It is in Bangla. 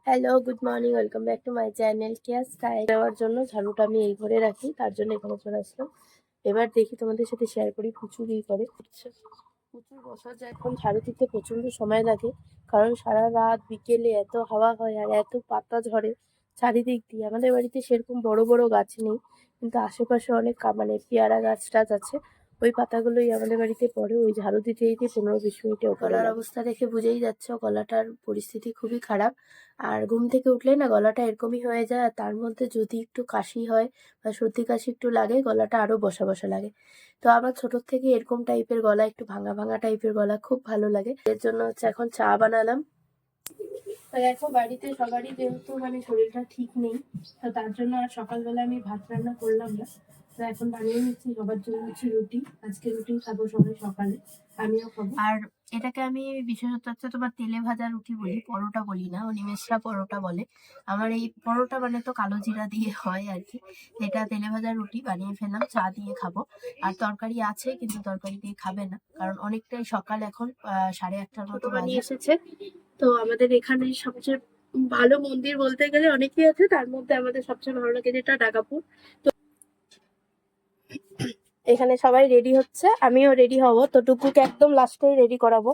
Hello, good morning, welcome back to my channel. Keya sky দেওয়ার জন্য ঝাড়ুটা আমি এই ঘরে রাখি, তার জন্য এখানে চলে আসলাম। এবার দেখি তোমাদের সাথে শেয়ার করি পুচু কি করে। প্রচুর বছর যায়, এখন ঝাড়ু দিতে প্রচন্ড সময় লাগে, কারণ সারা রাত বিকেলে এত হাওয়া হয় আর এত পাতা ঝরে চারিদিক দিয়ে। আমাদের বাড়িতে সেরকম বড় বড় গাছ নেই, কিন্তু আশেপাশে অনেক মানে পেয়ারা গাছ টাছ আছে। ওই পাতাগুলোই আমাদের বাড়িতে পড়ে। ওই ঝাড়ু দিতে দিতে 15-20 মিনিটে গলার অবস্থা দেখে বুঝেই যাচ্ছে গলাটার পরিস্থিতি খুবই খারাপ। আর ঘুম থেকে উঠলে না গলাটা এরকমই হয়ে যায়, আর তার মধ্যে যদি একটু কাশি হয় বা সর্দি কাশি একটু লাগে, গলাটা আরো বসা বসা লাগে। তো আমার ছোট থেকে এরকম টাইপের গলা, একটু ভাঙা ভাঙা টাইপের গলা খুব ভালো লাগে। এর জন্য হচ্ছে এখন চা বানালাম। তো দেখো, বাড়িতে সবারই যেহেতু মানে শরীরটা ঠিক নেই, তো তার জন্য আর সকালবেলা আমি ভাত রান্না করলাম না। তো এখন বানিয়ে নিচ্ছি সবার জন্য হচ্ছে রুটি। আজকে রুটি খাবো সবাই সকালে, আমিও খাবো। আর এটাকে আমি বিশেষত হচ্ছে তোমার তেলে ভাজা রুটি বলি, পরোটা বলি না, উনি মেশরা পরোটা বলে। আমার এই পরোটা মানে তো কালো জিরা দিয়ে হয় আর কি। এটা তেলে ভাজা রুটি বানিয়ে ফেললাম, চা দিয়ে খাবো। আর তরকারি আছে, কিন্তু তরকারি দিয়ে খাবে না, কারণ অনেকটাই সকাল এখন, 8:30টার মতো বানিয়ে এসেছে। তো আমাদের এখানে সবচেয়ে ভালো মন্দির বলতে গেলে অনেকই আছে, তার মধ্যে আমাদের সবচেয়ে ভালো লাগে যেটা ডাগাপুর। তো এখানে সবাই রেডি হচ্ছে, আমিও রেডি হব। তো টুকুকে একদম লাস্টেই রেডি করাবো।